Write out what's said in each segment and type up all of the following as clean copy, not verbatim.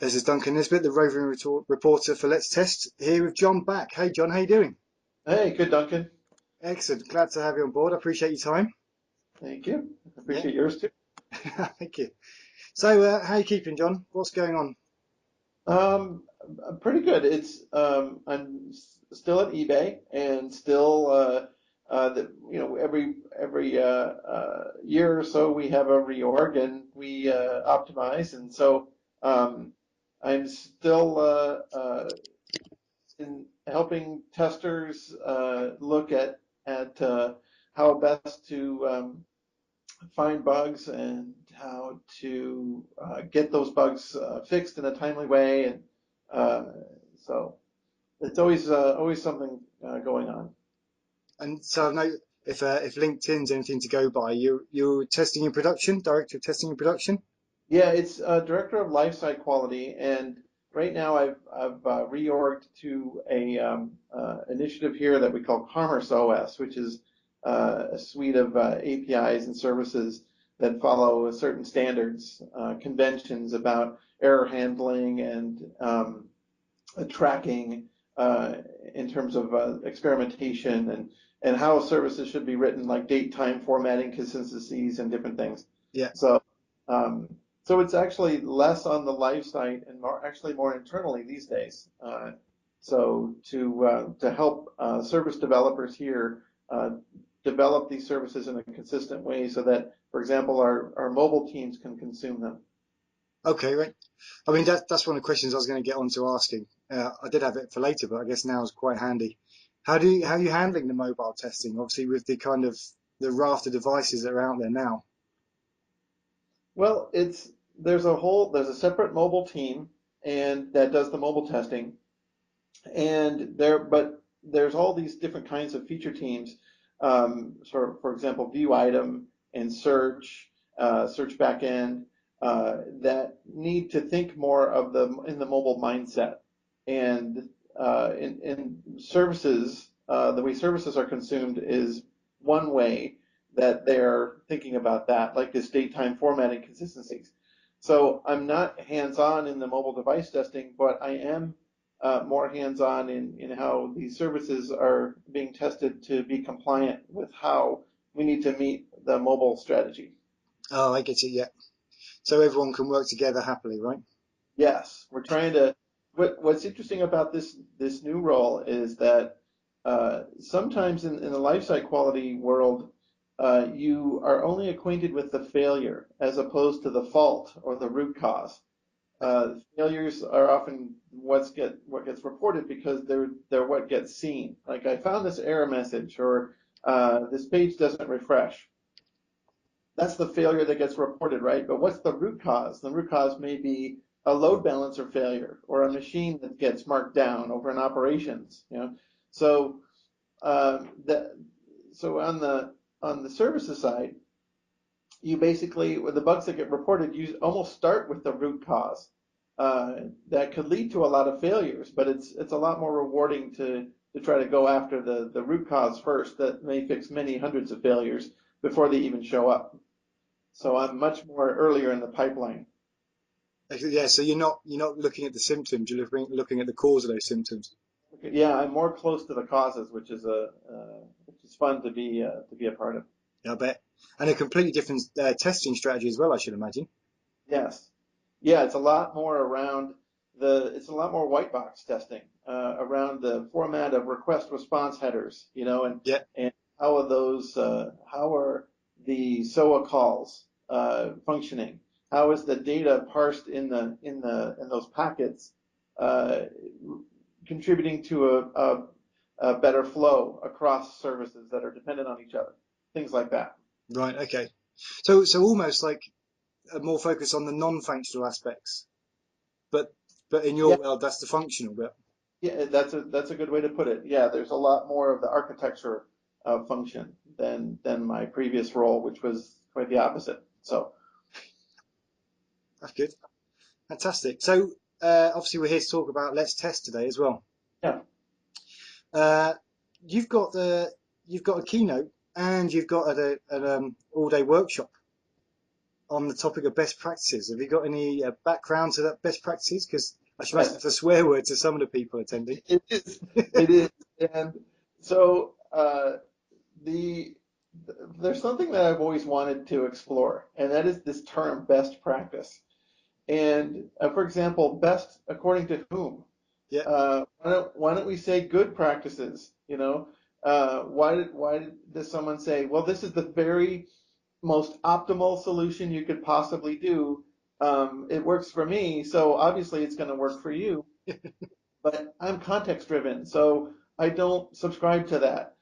This is Duncan Nisbet, the roving reporter for Let's Test, here with John Bach. Hey John, how you doing? Hey, good, Duncan. Excellent. Glad to have you on board. I appreciate your time. Thank you. I Yeah, appreciate yours too. thank you. So, how you keeping, John? What's going on? Um, Pretty good. Still at eBay and still every year or so we have a reorg and we optimize, and so I'm still in helping testers look at how best to find bugs and how to get those bugs fixed in a timely way, and uh, so it's always something going on. And so, I know if LinkedIn's anything to go by, you're testing in production, director of testing in production. Yeah, it's director of lifesite quality, and right now I've reorged to a initiative here that we call Commerce OS, which is a suite of APIs and services that follow certain standards, conventions about error handling and tracking uh, in terms of experimentation and how services should be written, like date, time, formatting, consistencies, and different things. Yeah. So, um, so it's actually less on the live site and more internally these days. So to help service developers here develop these services in a consistent way, so that, for example, our mobile teams can consume them. Okay, right. I mean, that's one of the questions I was going to get on to asking. I did have it for later, but I guess now is quite handy. How are you handling the mobile testing? Obviously, with the kind of the raft of devices that are out there now. Well, there's a separate mobile team and that does the mobile testing, and there's all these different kinds of feature teams. Sort of, for example, view item and search backend, that need to think more of the in the mobile mindset, and in services, the way services are consumed is one way that they're thinking about that, like this date time formatting consistencies. So I'm not hands-on in the mobile device testing, but I am more hands-on in how these services are being tested to be compliant with how we need to meet the mobile strategy. Oh, I get it. Yeah. So everyone can work together happily, right? Yes, we're trying to. What's interesting about this new role is that sometimes in the lifesite quality world, you are only acquainted with the failure as opposed to the fault or the root cause. Failures are often what gets reported because they're what gets seen. Like, I found this error message, or this page doesn't refresh. That's the failure that gets reported, right? But what's the root cause? The root cause may be a load balancer failure or a machine that gets marked down over in operations. So that so on the services side, you basically, with the bugs that get reported, you almost start with the root cause. That could lead to a lot of failures, but it's a lot more rewarding to try to go after the root cause first. That may fix many hundreds of failures before they even show up. So I'm much more earlier in the pipeline. Yeah. So you're not looking at the symptoms. You're looking at the cause of those symptoms. Yeah, I'm more close to the causes, which is fun to be a part of. I bet. And a completely different testing strategy as well, I should imagine. Yes. Yeah, it's a lot more around it's a lot more white box testing, around the format of request response headers, Yeah. and how are the SOA calls functioning? How is the data parsed in those packets, uh, contributing to a better flow across services that are dependent on each other? Things like that. Right. Okay. So almost like a more focus on the non-functional aspects, but in your Yeah. world, that's the functional bit. Yeah, that's a good way to put it. Yeah, there's a lot more of the architecture function than my previous role, which was quite the opposite. So That's good. Fantastic. So obviously we're here to talk about Let's Test today as well. yeah, Uh, you've got a keynote and you've got an all-day workshop. on the topic of best practices. Have you got any background to that best practices? Because I should imagine Yes, it's a swear word to some of the people attending. it is. It is. And so the there's something that I've always wanted to explore, and that is this term best practice. And for example, best according to whom? Yeah, Why don't we say good practices? Does someone say, well, this is the very most optimal solution you could possibly do? It works for me, so obviously it's going to work for you. But I'm context driven, so I don't subscribe to that.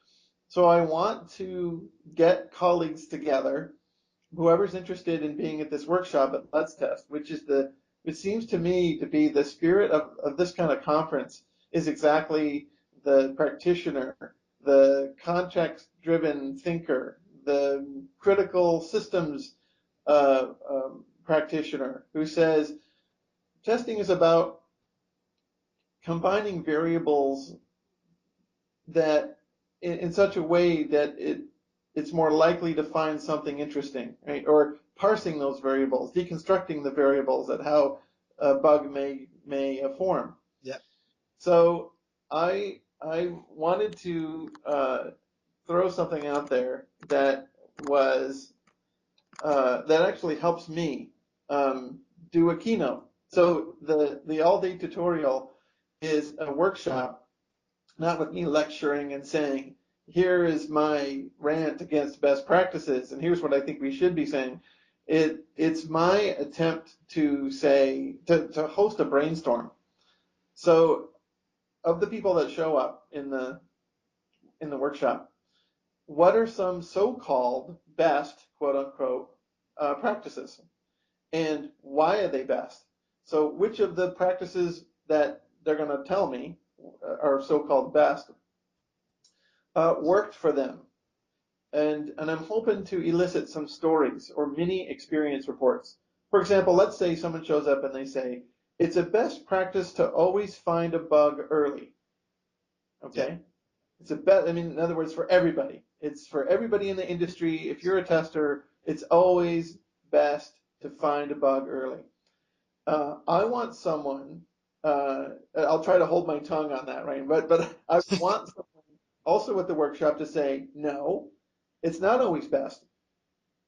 So I want to get colleagues together, whoever's interested in being at this workshop at Let's Test, it seems to me to be the spirit of this kind of conference, is exactly the practitioner, the context-driven thinker, the critical systems practitioner who says testing is about combining variables that in such a way that it's more likely to find something interesting, right? Or parsing those variables, deconstructing the variables at how a bug may form. yeah, So I wanted to throw something out there that was that actually helps me do a keynote. So the all day tutorial is a workshop, not with me lecturing and saying, here is my rant against best practices, and here's what I think we should be saying. It's my attempt to host a brainstorm. So of the people that show up in the workshop, what are some so-called best, quote unquote, practices? And why are they best? So which of the practices that they're going to tell me are so-called best worked for them? And I'm hoping to elicit some stories or mini experience reports. For example, let's say someone shows up and they say, it's a best practice to always find a bug early. yeah, Okay? I mean, in other words, for everybody. It's for everybody in the industry. If you're a tester, it's always best to find a bug early. I want someone, I'll try to hold my tongue on that, right? But I want someone also at the workshop to say, no, it's not always best,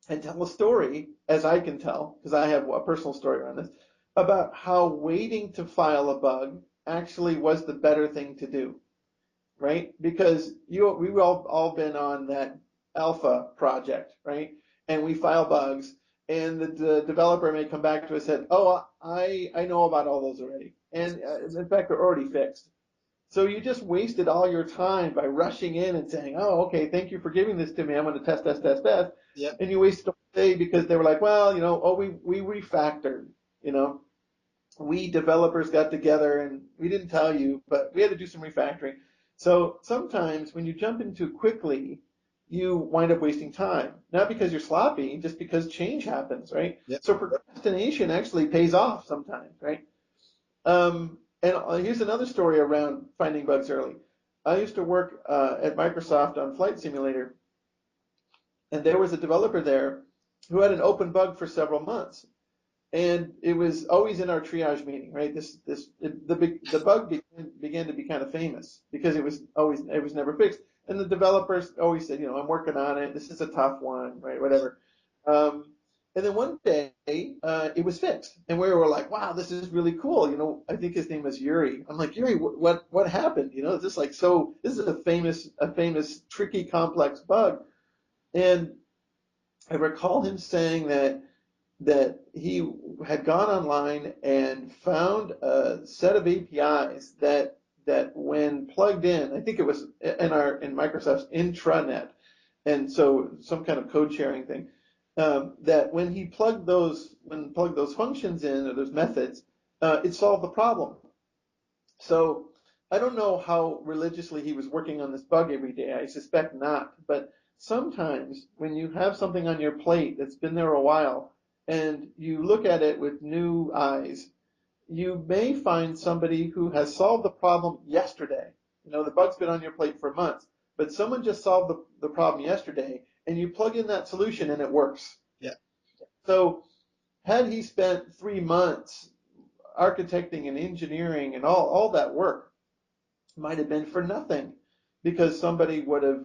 and tell a story, as I can tell, because I have a personal story around this, about how waiting to file a bug actually was the better thing to do, right? Because we've all been on that alpha project, right? And we file bugs, and the developer may come back to us and say, oh, I know about all those already, and in fact they're already fixed. So you just wasted all your time by rushing in and saying, oh, okay, thank you for giving this to me. I'm going to test, test, test, test. yeah, And you wasted all day because they were like, well, oh, we refactored, you know, we developers got together and we didn't tell you, but we had to do some refactoring. So sometimes when you jump into quickly, you wind up wasting time, not because you're sloppy, just because change happens, right? yeah, So procrastination actually pays off sometimes, right? And here's another story around finding bugs early. I used to work at Microsoft on Flight Simulator, and there was a developer there who had an open bug for several months, and it was always in our triage meeting, right? The bug began to be kind of famous because it was never fixed, and the developers always said, I'm working on it. This is a tough one, right? Whatever. Um, and then one day, it was fixed, and we were like, "Wow, this is really cool." I think his name was Yuri. I'm like, Yuri, what happened? Is this like so? This is a famous, tricky, complex bug, and I recall him saying that he had gone online and found a set of APIs that when plugged in, I think it was in Microsoft's intranet, and so some kind of code sharing thing. That when he plugged those functions in or those methods, it solved the problem. So I don't know how religiously he was working on this bug every day. I suspect not. But sometimes when you have something on your plate that's been there a while and you look at it with new eyes, you may find somebody who has solved the problem yesterday. The bug's been on your plate for months, but someone just solved the problem yesterday, and you plug in that solution and it works. yeah, So had he spent 3 months architecting and engineering and all that work, might have been for nothing, because somebody would have,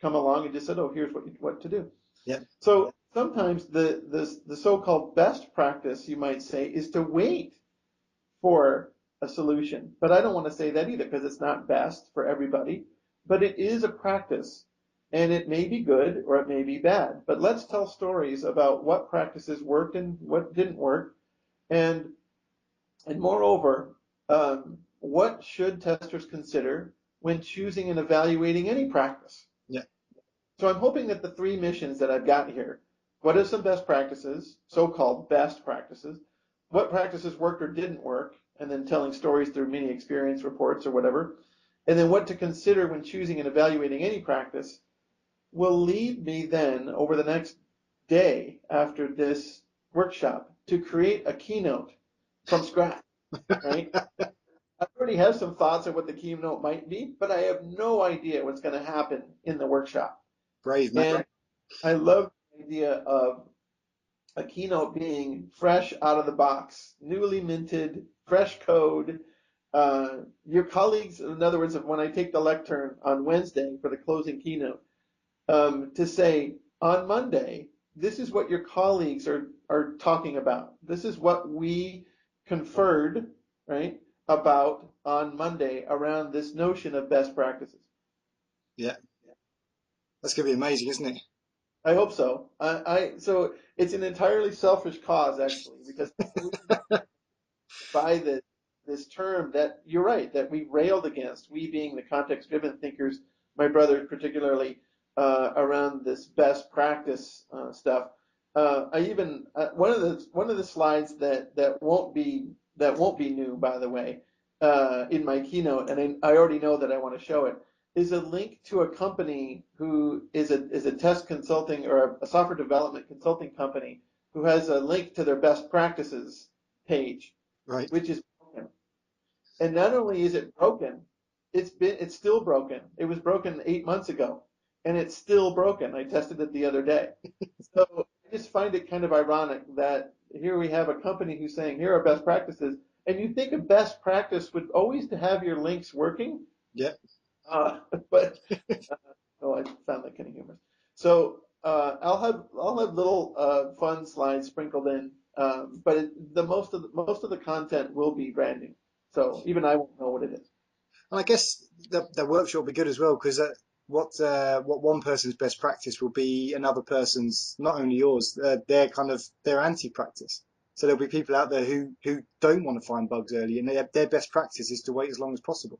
come along and just said, oh, here's what to do. Yeah. So sometimes the so-called best practice, you might say, is to wait for a solution. But I don't want to say that either, because it's not best for everybody. But it is a practice, and it may be good or it may be bad. But let's tell stories about what practices worked and what didn't work, and moreover, what should testers consider when choosing and evaluating any practice? Yeah. So I'm hoping that the three missions that I've got here, what are some best practices, so-called best practices, what practices worked or didn't work, and then telling stories through mini experience reports or whatever, and then what to consider when choosing and evaluating any practice, will lead me then over the next day after this workshop to create a keynote from scratch, right? I already have some thoughts of what the keynote might be, but I have no idea what's going to happen in the workshop. Brave man. And I love the idea of a keynote being fresh out of the box, newly minted, fresh code. Your colleagues, in other words, when I take the lectern on Wednesday for the closing keynote, to say on Monday, this is what your colleagues are talking about. This is what we conferred, right, about on Monday around this notion of best practices. Yeah. That's going to be amazing, isn't it? I hope so. So it's an entirely selfish cause, actually, because I really by this term that you're right, that we railed against, we being the context-driven thinkers, my brother particularly, around this best practice stuff. I even one of the slides that won't be new, by the way, in my keynote, and I already know that I want to show it, is a link to a company who is a test consulting or a software development consulting company who has a link to their best practices page, Right. which is broken. And not only is it broken, it's still broken. It was broken 8 months ago, and it's still broken. I tested it the other day. So I just find it kind of ironic that here we have a company who's saying, here are best practices, and you think a best practice would always to have your links working, Yeah. uh, but oh, I found that kind of humorous. So I'll have little fun slides sprinkled in, but the most of the content will be branding. So even I won't know what it is. And I guess the workshop will be good as well because what one person's best practice will be another person's, not only yours, their anti-practice. So there'll be people out there who don't want to find bugs early, and their best practice is to wait as long as possible.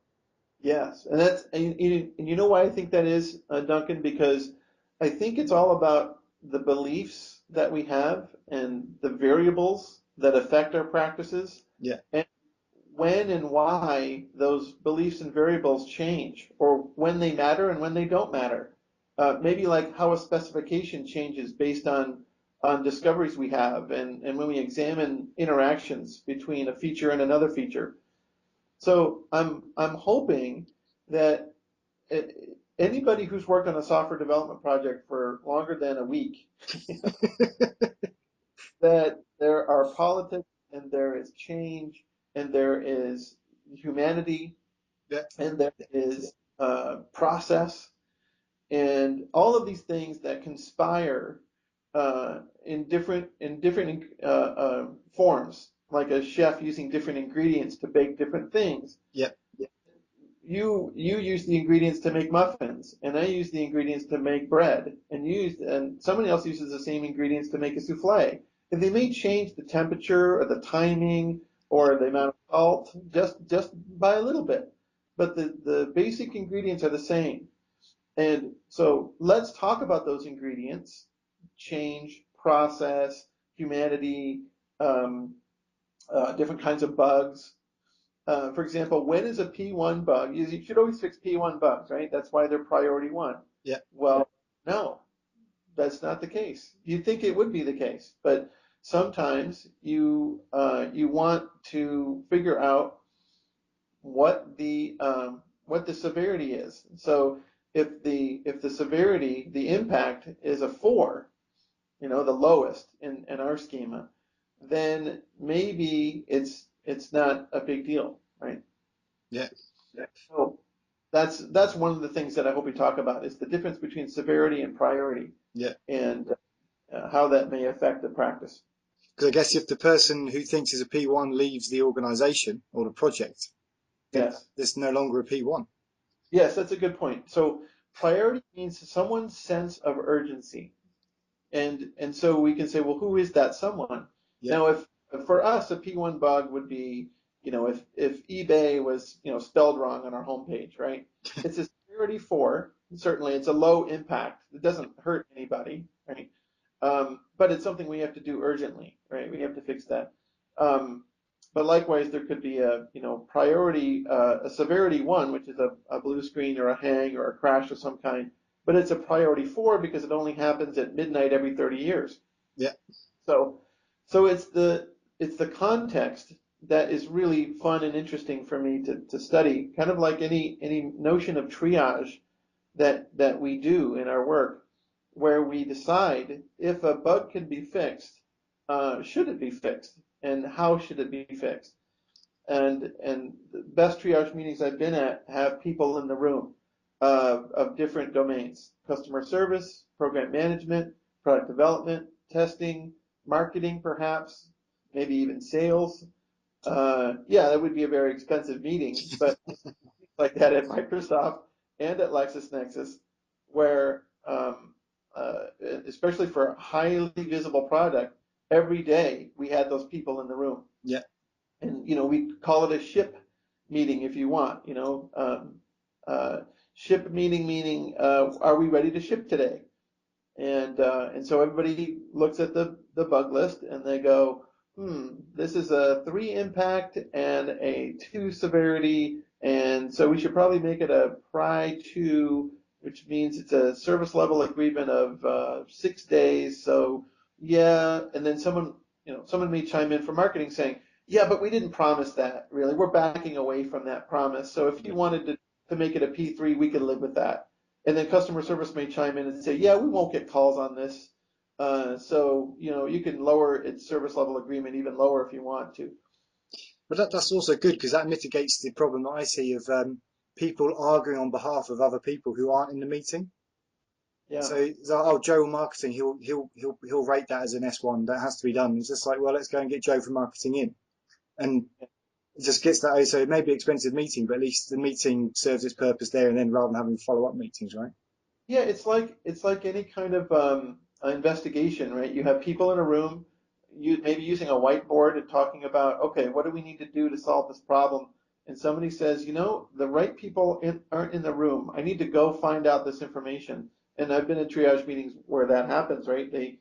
Yes, and you know why I think that is, Duncan? Because I think it's all about the beliefs that we have and the variables that affect our practices, Yeah. and when and why those beliefs and variables change, or when they matter and when they don't matter. Maybe like how a specification changes based on discoveries we have, and when we examine interactions between a feature and another feature. So I'm hoping that anybody who's worked on a software development project for longer than a week, that there are politics and there is change and there is humanity Yeah. and there is process and all of these things that conspire in different forms, like a chef using different ingredients to bake different things. Yeah. You use the ingredients to make muffins, and I use the ingredients to make bread, and somebody else uses the same ingredients to make a souffle. And they may change the temperature or the timing Yeah. or the amount of salt just by a little bit, but the basic ingredients are the same. And so let's talk about those ingredients: change, process, humanity, um, different kinds of bugs. For example, when is a P1 bug? You should always fix P1 bugs, right? That's why they're priority one. Yeah. Well, no, that's not the case. You'd think it would be the case, but sometimes you want to figure out what the severity is. So if the severity, the impact is a 4, the lowest in our schema, then maybe it's not a big deal, right? Yeah. So that's one of the things that I hope we talk about is the difference between severity and priority Yeah. and how that may affect the practice. Because I guess if the person who thinks is a P1 leaves the organization or the project, then Yes. there's no longer a P1. Yes, that's a good point. So priority means someone's sense of urgency. And so we can say, well, who is that someone? Yeah. Now, if for us a P1 bug would be, if eBay was, spelled wrong on our homepage, right? It's a severity 4. Certainly, it's a low impact. It doesn't hurt anybody, right? But it's something we have to do urgently, right? We have to fix that. Um, but likewise, there could be a, priority, a severity 1, which is a blue screen or a hang or a crash of some kind, but it's a priority 4 because it only happens at midnight every 30 years. Yeah. So, so it's the context that is really fun and interesting for me to study, kind of like any notion of triage that we do in our work, where we decide if a bug can be fixed, should it be fixed, and how should it be fixed. And the best triage meetings I've been at have people in the room of different domains: customer service, program management, product development, testing, marketing, perhaps, maybe even sales. Yeah, that would be a very expensive meeting, but like that at Microsoft and at LexisNexis, where especially for a highly visible product, every day we had those people in the room. Yeah. And we call it a ship meeting if you want. Ship meeting meaning are we ready to ship today? And so everybody looks at the bug list and they go, this is a 3 impact and a 2 severity, and so we should probably make it a Pri 2, which means it's a service level agreement of 6 days. So yeah, and then someone may chime in from marketing saying, yeah, but we didn't promise that really. We're backing away from that promise. So if you wanted to make it a P3, we could live with that. And then customer service may chime in and say, yeah, we won't get calls on this. So, you can lower its service level agreement even lower if you want to. But that's also good because that mitigates the problem that I see of people arguing on behalf of other people who aren't in the meeting. Yeah. So oh, Joe marketing, he'll rate that as an S1. That has to be done. It's just like, well, let's go and get Joe from marketing in, and it just gets that. So it may be an expensive meeting, but at least the meeting serves its purpose there and then, rather than having follow-up meetings, right? Yeah, it's like any kind of investigation, right? You have people in a room, you maybe using a whiteboard and talking about, okay, what do we need to do to solve this problem? And somebody says, the right people aren't in the room. I need to go find out this information. And I've been in triage meetings where that happens, right? They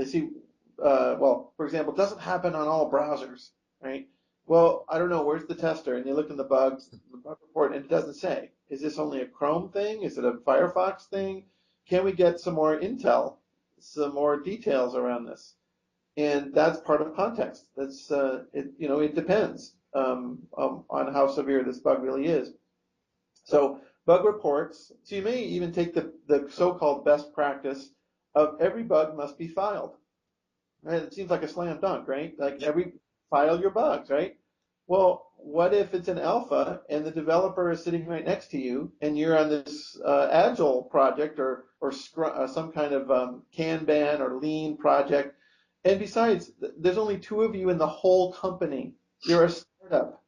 see, well, for example, it doesn't happen on all browsers, right? Well, I don't know, where's the tester? And they look in the bug report, and it doesn't say. Is this only a Chrome thing? Is it a Firefox thing? Can we get some more intel, some more details around this? And that's part of context. It depends on how severe this bug really is. So bug reports. So you may even take the so-called best practice of every bug must be filed. Right? It seems like a slam dunk, right? Like Yep. file your bugs, right? Well, what if it's an alpha and the developer is sitting right next to you and you're on this agile project or some kind of Kanban or lean project, and besides, there's only 2 of you in the whole company. You're a startup.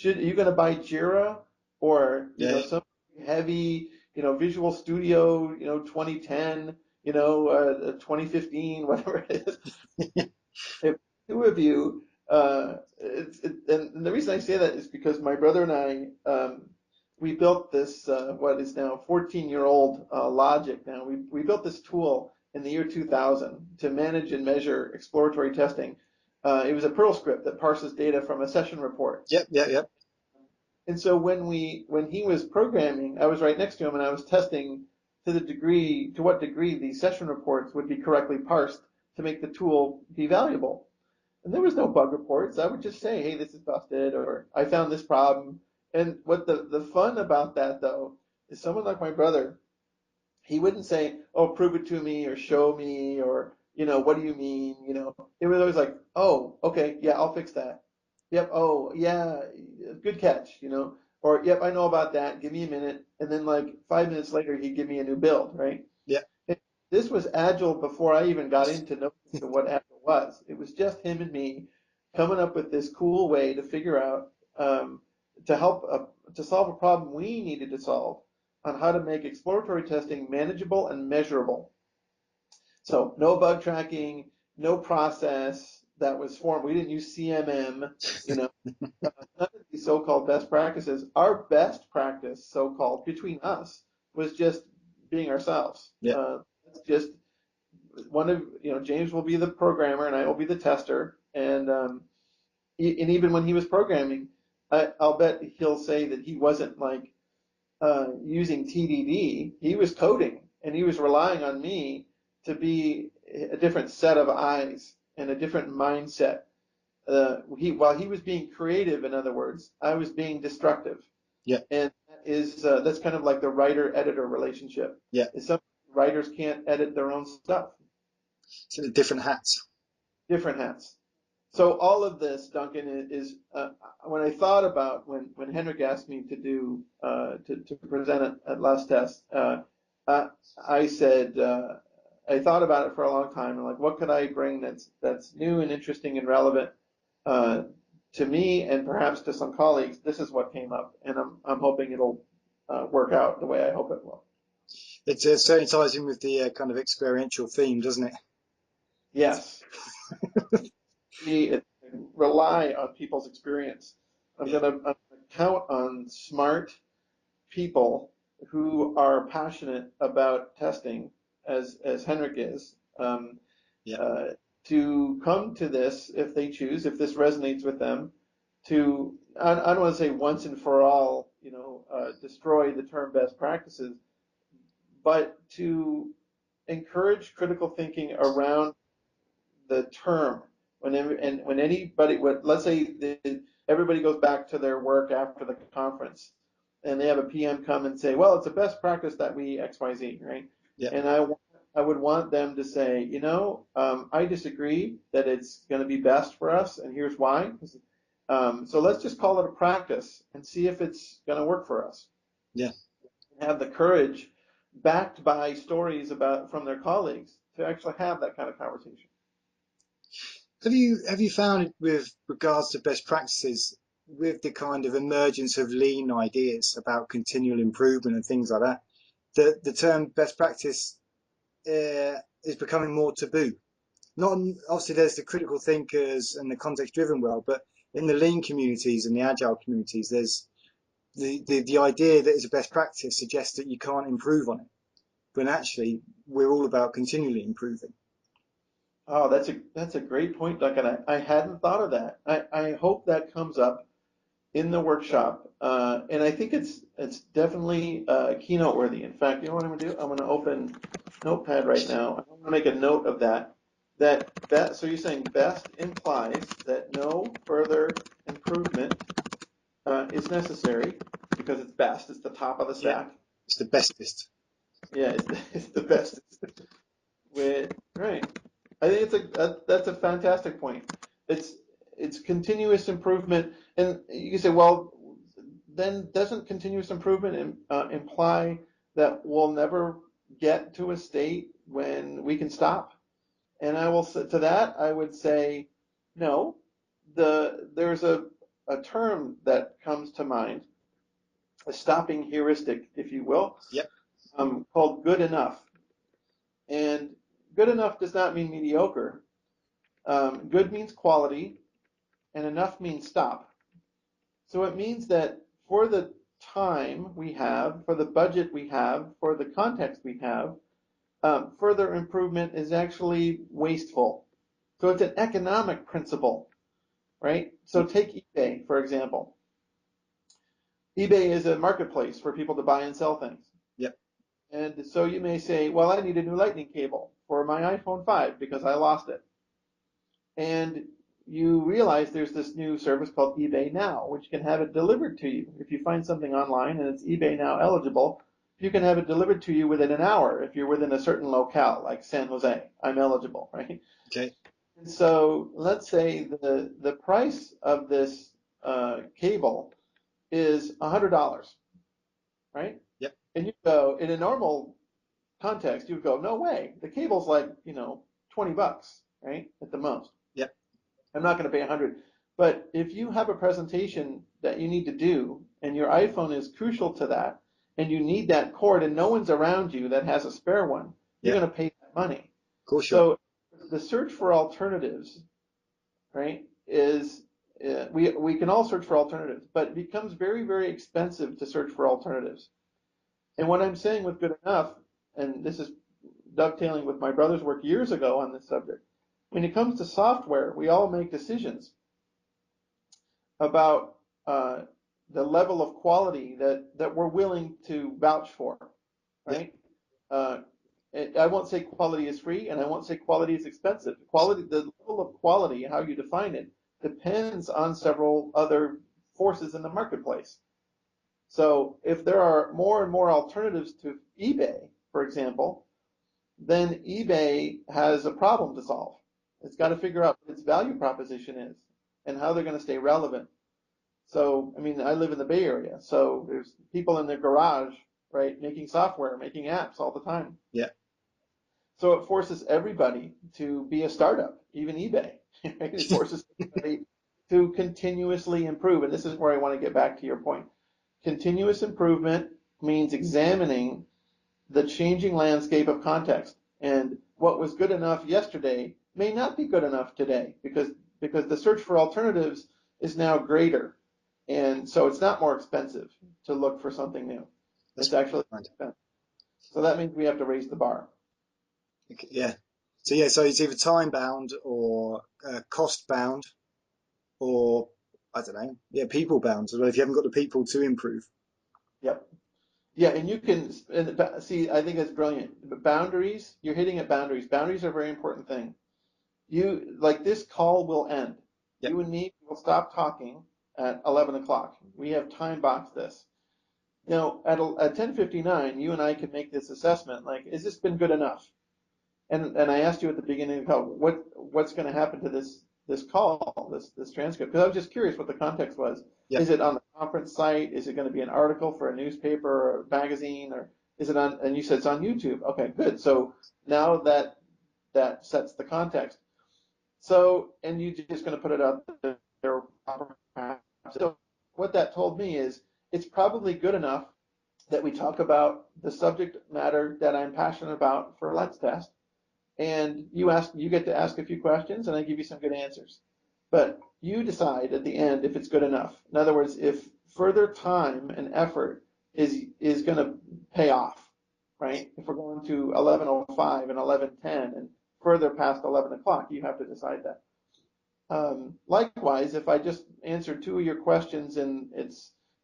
Are you going to buy Jira or Yeah. some heavy Visual Studio 2010 2015 whatever it is? Yeah. If 2 of you, and the reason I say that is because my brother and I, we built this what is now 14-year-old logic. Now we built this tool in the year 2000 to manage and measure exploratory testing. It was a Perl script that parses data from a session report. Yep. Yep. Yep. And so when he was programming, I was right next to him and I was testing to what degree the session reports would be correctly parsed to make the tool be valuable. And there was no bug reports. I would just say, hey, this is busted, or I found this problem. And what the fun about that though is someone like my brother, he wouldn't say, oh, prove it to me or show me or what do you mean? It was always like, oh, okay, yeah, I'll fix that. Yep, oh, yeah, good catch. Or, yep, I know about that. Give me a minute. And then like 5 minutes later, he'd give me a new build, right? Yeah. And this was Agile before I even got into knowing what Agile was. It was just him and me coming up with this cool way to figure out, to help, to solve a problem we needed to solve on how to make exploratory testing manageable and measurable. So no bug tracking, no process that was formed. We didn't use CMM, you know, none of these so-called best practices. Our best practice, so-called, between us, was just being ourselves. Yeah. It's just James will be the programmer and I will be the tester. And even when he was programming, I'll bet he'll say that he wasn't like using TDD. He was coding and he was relying on me to be a different set of eyes and a different mindset. While he was being creative, in other words, I was being destructive. Yeah. And that's kind of like the writer-editor relationship. Yeah. Some writers can't edit their own stuff. So the different hats. Different hats. So all of this, Duncan, is when I thought about when Henrik asked me to do to present at last test, I said I thought about it for a long time and like what could I bring that's new and interesting and relevant uh, to me and perhaps to some colleagues. This is what came up, and I'm hoping it'll work out the way I hope it will. It certainly ties in with the kind of experiential theme, doesn't it? Yes, we rely on people's experience. I'm Yeah. gonna count on smart people who are passionate about testing, as Henrik is, Yeah. uh, to come to this if they choose, if this resonates with them, to I don't want to say once and for all, destroy the term best practices, but to encourage critical thinking around the term. When anybody would, let's say everybody goes back to their work after the conference, and they have a PM come and say, well, it's a best practice that we XYZ, right? Yeah. And I would want them to say, I disagree that it's going to be best for us, and here's why. So let's just call it a practice and see if it's going to work for us. Yeah. Have the courage, backed by stories from their colleagues, to actually have that kind of conversation. Have you found with regards to best practices, with the kind of emergence of lean ideas about continual improvement and things like that, the term best practice is becoming more taboo? Not obviously there's the critical thinkers and the context driven world, but in the lean communities and the agile communities, there's the idea that it's a best practice suggests that you can't improve on it, when actually we're all about continually improving. Oh, that's a great point, Duncan. I hadn't thought of that. I hope that comes up in the workshop, and I think it's definitely keynote worthy. In fact, you know what I'm gonna do? I'm gonna open Notepad right now. I'm gonna make a note of that. So you're saying best implies that no further improvement is necessary because it's best. It's the top of the Yeah, stack. it's the bestest. Yeah, it's the best. Right. I think that's a fantastic point. It's it's continuous improvement, and you can say, well, then doesn't continuous improvement imply that we'll never get to a state when we can stop? And I will say to that, I would say, no. There's a term that comes to mind, a stopping heuristic, if you will, Yep. called good enough. And good enough does not mean mediocre. Good means quality, and enough means stop. So it means that for the time we have, for the budget we have, for the context we have, further improvement is actually wasteful. So it's an economic principle, right? So take eBay, for example. eBay is a marketplace for people to buy and sell things. Yep. And so you may say, well, I need a new lightning cable for my iPhone 5 because I lost it. And you realize there's this new service called eBay Now, which can have it delivered to you. If you find something online and it's eBay Now eligible, you can have it delivered to you within an hour if you're within a certain locale, like San Jose. I'm eligible, right? Okay. And so let's say the price of this cable is $100, right? Yep. And you go, in a normal context, you would go, no way. The cable's like, $20, right? At the most. Yep. I'm not going to pay 100. But if you have a presentation that you need to do and your iPhone is crucial to that and you need that cord and no one's around you that has a spare one, you're Yep. going to pay that money. Of course you are. So the search for alternatives, right, is we can all search for alternatives, but it becomes very, very expensive to search for alternatives. And what I'm saying with good enough, and this is dovetailing with my brother's work years ago on this subject, when it comes to software, we all make decisions about the level of quality that we're willing to vouch for, Yep. right? Uh, I won't say quality is free, and I won't say quality is expensive. Quality, the level of quality, how you define it, depends on several other forces in the marketplace. So if there are more and more alternatives to eBay, for example, then eBay has a problem to solve. It's got to figure out what its value proposition is and how they're going to stay relevant. So, I mean, I live in the Bay Area, so there's people in their garage, right, making software, making apps all the time. Yeah. So it forces everybody to be a startup, even eBay. Right? It forces everybody to continuously improve. And this is where I want to get back to your point. Continuous improvement means examining the changing landscape of context. And what was good enough yesterday may not be good enough today because the search for alternatives is now greater. And so it's not more expensive to look for something new. That's It's actually right. expensive. So that means we have to raise the bar. Okay, yeah. So yeah, so it's either time bound or cost bound or I don't know, yeah, people bound as well if you haven't got the people to improve. Yep. Yeah, and you can see, I think that's brilliant. But boundaries, you're hitting at boundaries. Boundaries are a very important thing. You, like this call will end. Yep. You and me will stop talking at 11 o'clock. We have time boxed this. Now, at 10:59, you and I can make this assessment, like, has this been good enough? And I asked you at the beginning of the call, what's going to happen to this call, this transcript? Because I was just curious what the context was. Yep. Is it on the conference site? Is it going to be an article for a newspaper or a magazine, or is it on? And you said it's on YouTube. Okay, good. So now that sets the context. So, and you're just going to put it out there. So what that told me is it's probably good enough that we talk about the subject matter that I'm passionate about for Let's Test, and you get to ask a few questions, and I give you some good answers. But you decide at the end if it's good enough. In other words, if further time and effort is going to pay off, right? If we're going to 11:05 and 11:10 and further past 11 o'clock, you have to decide that. Likewise, if I just answered two of your questions and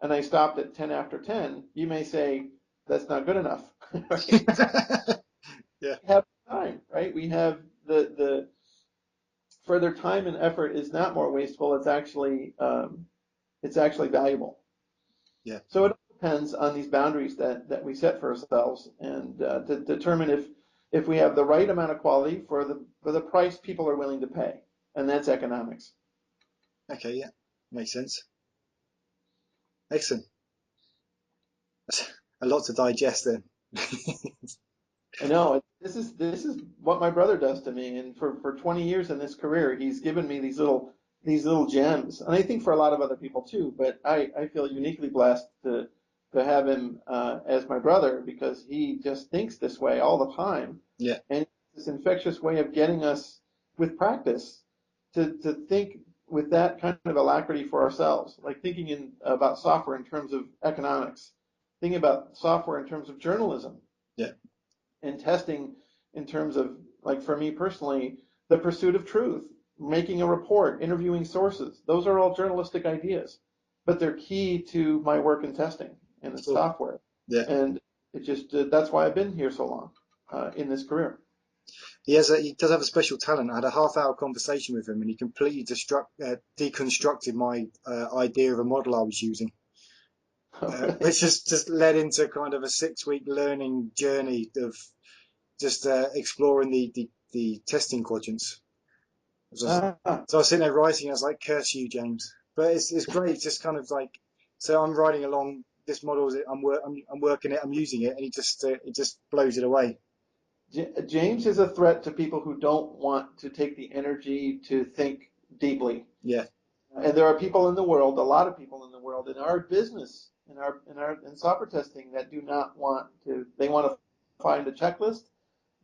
I stopped at 10 after 10, you may say that's not good enough. Right? Yeah. We have time, right? We have the further time and effort is not more wasteful. It's actually valuable. Yeah. So it depends on these boundaries that we set for ourselves and to determine if we have the right amount of quality for the price people are willing to pay, and that's economics. Okay, yeah. Makes sense. Excellent. That's a lot to digest then. I know this is what my brother does to me, and for 20 years in this career, he's given me these little gems, and I think for a lot of other people too. But I feel uniquely blessed to have him as my brother because he just thinks this way all the time, Yeah. and this infectious way of getting us with practice to think with that kind of alacrity for ourselves, like thinking about software in terms of economics, thinking about software in terms of journalism Yeah. and testing in terms of, like for me personally, the pursuit of truth, making a report, interviewing sources. Those are all journalistic ideas, but they're key to my work in testing and in Cool. software. Yeah. And it just that's why I've been here so long in this career. He does have a special talent. I had a half-hour conversation with him, and he completely deconstructed my idea of a model I was using. Really? which has just led into kind of a 6 week learning journey of just exploring the testing quadrants. So, Ah, so I was sitting there writing, I was like, curse you, James. But it's great. It's just kind of like, so I'm writing along this model, I'm working it, I'm using it, and it just blows it away. James is a threat to people who don't want to take the energy to think deeply. Yeah. And there are people in the world, a lot of people in the world, in our business, in software testing, that do not want to. They want to find a checklist.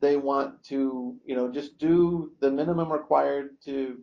They want to, just do the minimum required to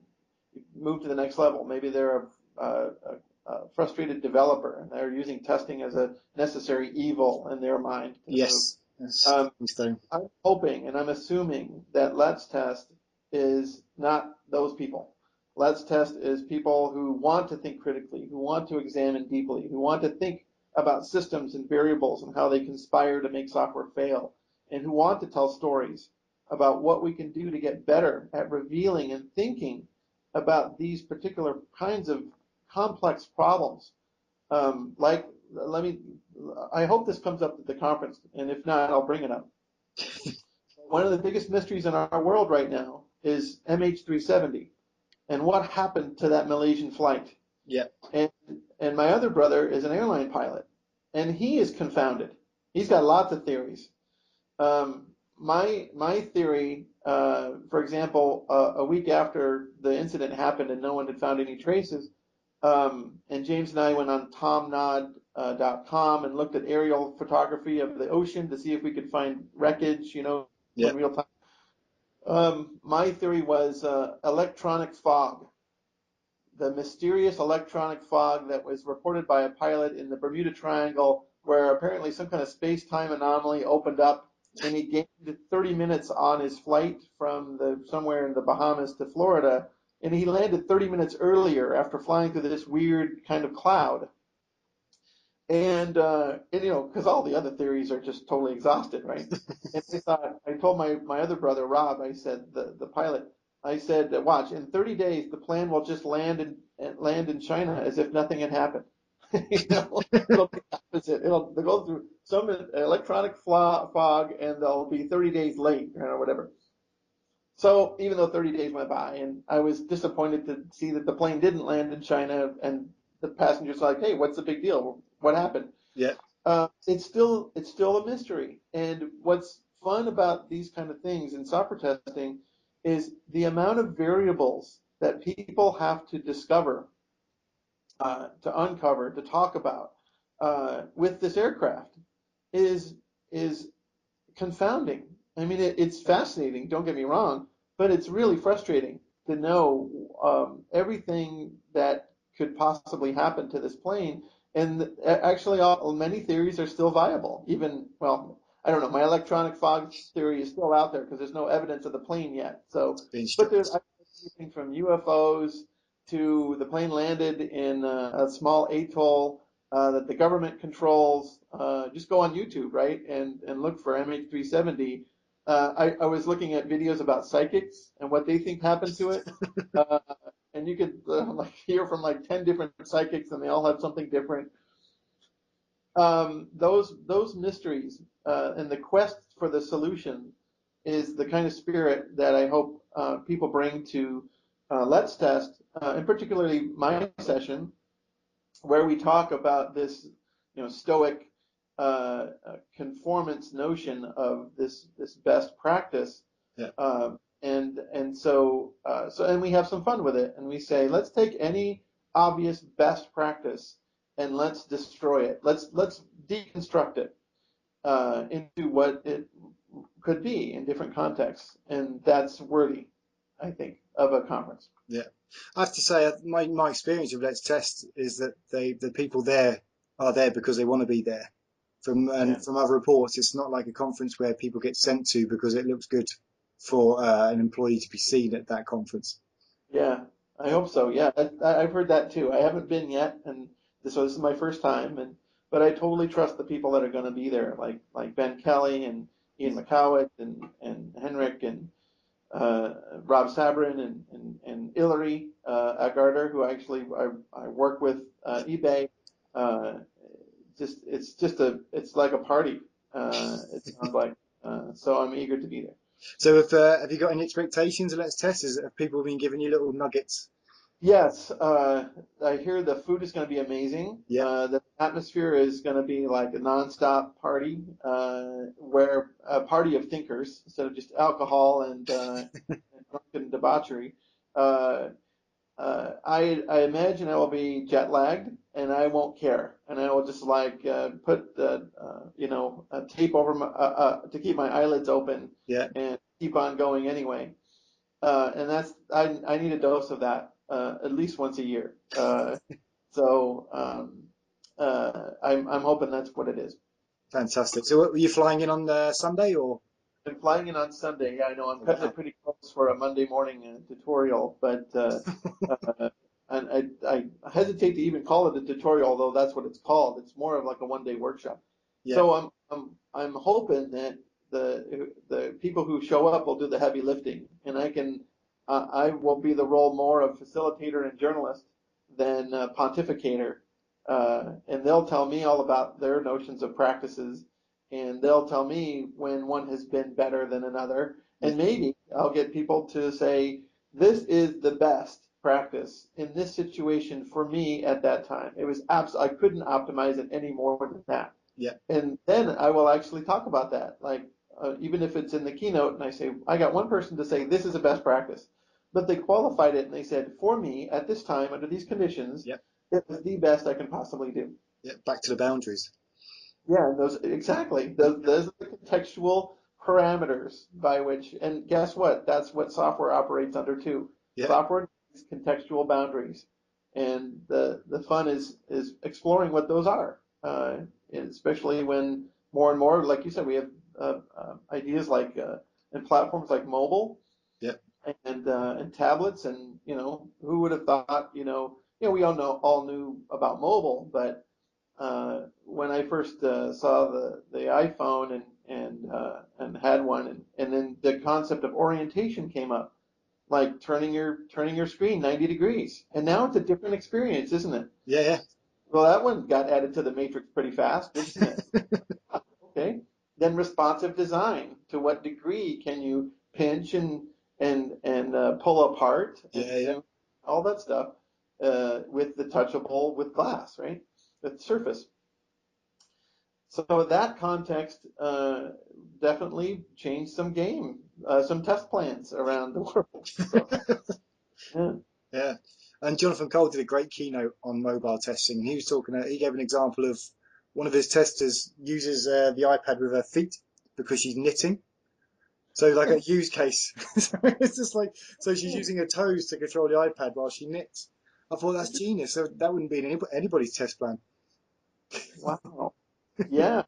move to the next level. Maybe they're a frustrated developer and they're using testing as a necessary evil in their mind to move. Yes. That's Um, stone. I'm hoping and I'm assuming that Let's Test is not those people. Let's Test is people who want to think critically, who want to examine deeply, who want to think about systems and variables and how they conspire to make software fail, and who want to tell stories about what we can do to get better at revealing and thinking about these particular kinds of complex problems. Like, let me, I hope this comes up at the conference, and if not, I'll bring it up. One of the biggest mysteries in our world right now is MH370 and what happened to that Malaysian flight. Yeah. And and my other brother is an airline pilot, and he is confounded. He's got lots of theories. My theory, for example, a week after the incident happened and no one had found any traces, and James and I went on tomnod.com and looked at aerial photography of the ocean to see if we could find wreckage, Yeah. in real time. My theory was electronic fog, the mysterious electronic fog that was reported by a pilot in the Bermuda Triangle, where apparently some kind of space-time anomaly opened up, and he gained 30 minutes on his flight from somewhere in the Bahamas to Florida, and he landed 30 minutes earlier after flying through this weird kind of cloud. And because all the other theories are just totally exhausted, right? And I told my other brother Rob, I said the pilot, I said, watch, in 30 days the plane will just land in China as if nothing had happened. It'll be the opposite. They'll go through some electronic fog and they'll be 30 days late, or whatever. So even though 30 days went by, and I was disappointed to see that the plane didn't land in China, and the passengers were like, "Hey, what's the big deal? What happened?" Yeah. It's still a mystery. And what's fun about these kind of things in software testing is the amount of variables that people have to discover, to uncover, to talk about with this aircraft is is confounding. I mean, it's fascinating, don't get me wrong, but it's really frustrating to know everything that could possibly happen to this plane. And actually, many theories are still viable. Even, well, I don't know, my electronic fog theory is still out there because there's no evidence of the plane yet. So, Being but stripped. there's everything from UFOs to the plane landed in a small atoll that the government controls. Just go on YouTube, right, and look for MH370. I was looking at videos about psychics and what they think happened to it, uh, and you could like hear from like 10 different psychics, and they all have something different. Those mysteries and the quest for the solution is the kind of spirit that I hope people bring to Let's Test, and particularly my session, where we talk about this, stoic conformance notion of this best practice, Yeah. and we have some fun with it, and we say, let's take any obvious best practice and let's destroy it. Let's deconstruct it into what it could be in different contexts, and that's worthy, I think, of a conference. Yeah. I have to say, my experience of Let's Test is that the people there are there because they want to be there. Yeah. From other reports, it's not like a conference where people get sent to because it looks good for an employee to be seen at that conference. Yeah, I hope so. Yeah, I've heard that too. I haven't been yet, and this is my first time, but I totally trust the people that are going to be there, like Ben Kelly and Ian McCowett and Henrik and Rob Sabrin and Ilary Agarter, who I work with eBay. Uh, it's like a party. It sounds like. So I'm eager to be there. So have you got any expectations of Let's Test? Have people been giving you little nuggets? Yes, I hear the food is going to be amazing. Yeah, The atmosphere is going to be like a nonstop party, where a party of thinkers instead of just alcohol and drunken debauchery. Uh, I imagine I will be jet lagged and I won't care, and I will just like put a tape over my to keep my eyelids open yeah, and keep on going anyway. And I need a dose of that at least once a year. I'm hoping that's what it is. fantastic. So were you flying in on Sunday or? I'm flying in on Sunday. Yeah, I know I'm Oh, cutting it wow. pretty close for a Monday morning tutorial, but and I hesitate to even call it a tutorial, although that's what it's called. It's more of like a 1 day workshop. Yeah, So I'm hoping that the people who show up will do the heavy lifting, and I will be the role more of facilitator and journalist than pontificator, and they'll tell me all about their notions of practices, and they'll tell me when one has been better than another, yeah, and maybe I'll get people to say, this is the best practice in this situation for me at that time. It was I couldn't optimize it any more than that. yeah, And then I will actually talk about that. Like, even if it's in the keynote and I say, I got one person to say, this is a best practice, but they qualified it and they said, for me at this time, under these conditions, yeah, it was the best I can possibly do. yeah. Back to the boundaries. Yeah, those exactly. Those are the contextual parameters by which, and guess what? That's what software operates under too. Yeah, Software needs contextual boundaries, and the fun is exploring what those are, and especially when more and more, like you said, we have ideas like and platforms like mobile yeah, and tablets, and who would have thought, we all knew about mobile, but when I first saw the iPhone and had one, and then the concept of orientation came up, like turning your screen 90 degrees, and now it's a different experience, isn't it? yeah, Well, that one got added to the matrix pretty fast, didn't it? Okay. Then responsive design. To what degree can you pinch and pull apart and yeah, yeah. zoom, all that stuff with the touchable with glass, right? With surface. So that context definitely changed some test plans around the world. So yeah, Yeah. And Jonathan Cole did a great keynote on mobile testing. He was talking, he gave an example of one of his testers uses the iPad with her feet because she's knitting. So like a use case. So it's just like, so she's using her toes to control the iPad while she knits. I thought that's genius. So that wouldn't be in anybody's test plan. wow, yeah,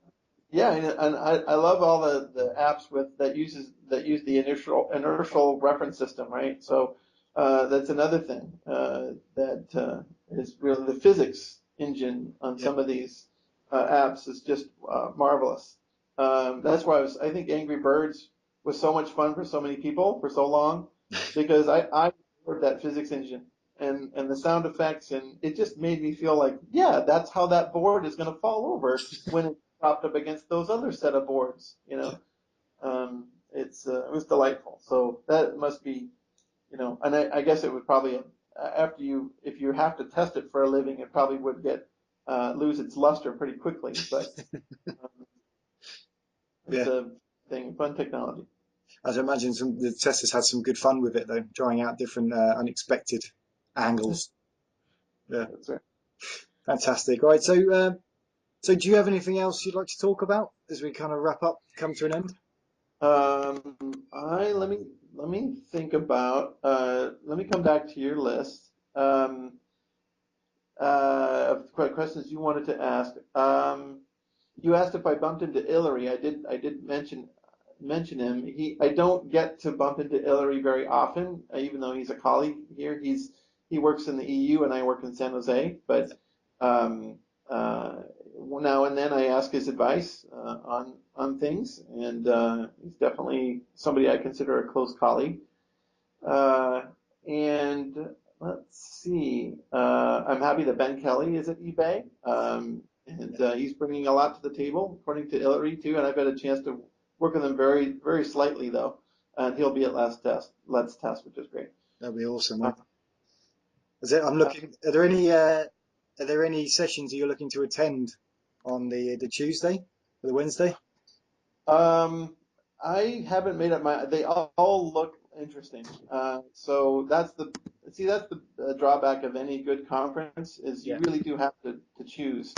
yeah, and I love all the apps that use the inertial reference system, right? So that's another thing that is really the physics engine on Yeah. some of these apps is just marvelous. That's why I think Angry Birds was so much fun for so many people for so long, because I heard that physics engine and the sound effects, and it just made me feel like, yeah, that's how that board is going to fall over when it's propped up against those other set of boards. It was delightful. So that must be, and I guess it would probably if you have to test it for a living, it probably would get lose its luster pretty quickly. But um, it's Yeah. a fun technology. As I imagine the testers had some good fun with it though, trying out different unexpected angles. Yeah. That's right. Fantastic. Right. So do you have anything else you'd like to talk about as we kind of wrap up, come to an end? I let me think about. Let me come back to your list of questions you wanted to ask. You asked if I bumped into Hillary. I did mention him. I don't get to bump into Hillary very often, even though he's a colleague here. He works in the EU and I work in San Jose. But um, uh, now and then I ask his advice on things, and he's definitely somebody I consider a close colleague. Uh, and let's see. I'm happy that Ben Kelly is at eBay. and he's bringing a lot to the table, according to Hillary too. And I've had a chance to work with him very, very slightly though, and he'll be at Let's Test, which is great. That'd be awesome. Uh, Is it, I'm uh, looking. Are there any sessions that you're looking to attend on the Tuesday or the Wednesday? Um, I haven't made up my. They all look interesting. So that's the drawback of any good conference is you Yeah. really do have to choose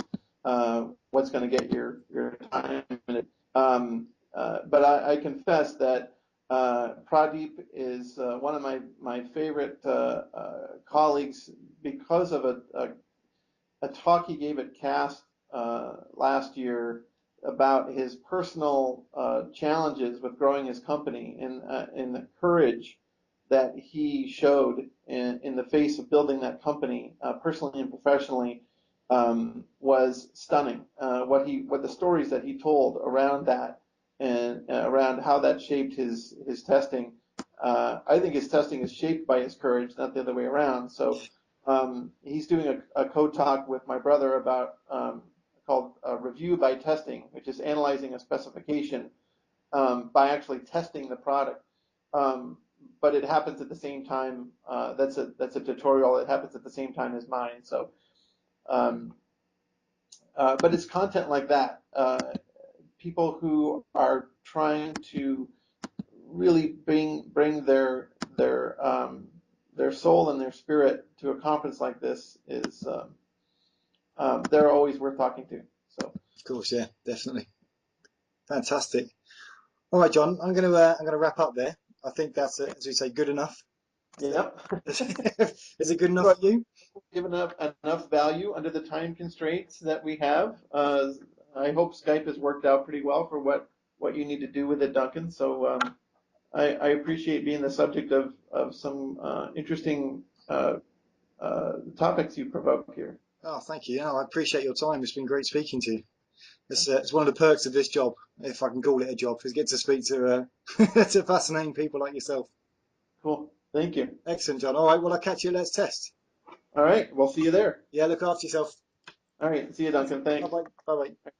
what's going to get your time. But I confess that Pradeep is one of my favorite colleagues because of a talk he gave at CAST last year about his personal challenges with growing his company and the courage that he showed in the face of building that company personally and professionally was stunning. What the stories that he told around that and around how that shaped his testing. I think his testing is shaped by his courage, not the other way around. So he's doing a co-talk with my brother about called review by testing, which is analyzing a specification by actually testing the product. Um, but it happens at the same time. That's a tutorial. It happens at the same time as mine. So, um, but it's content like that. People who are trying to really bring their soul and their spirit to a conference like this is they're always worth talking to. So, Of course, yeah, definitely. Fantastic. All right, John, I'm gonna wrap up there. I think that's, as we say, good enough. yep. Is it good enough So for you? given enough value under the time constraints that we have. I hope Skype has worked out pretty well for what you need to do with it, Duncan. So I appreciate being the subject of some interesting topics you provoke here. Oh, thank you. No, I appreciate your time. It's been great speaking to you. It's one of the perks of this job, if I can call it a job, is get to speak to to fascinating people like yourself. Cool. Thank you. Excellent, John. All right, well, I'll catch you at Let's Test. All right. We'll see you there. Yeah, look after yourself. All right. See you, Duncan. Bye Thanks. bye. Bye bye.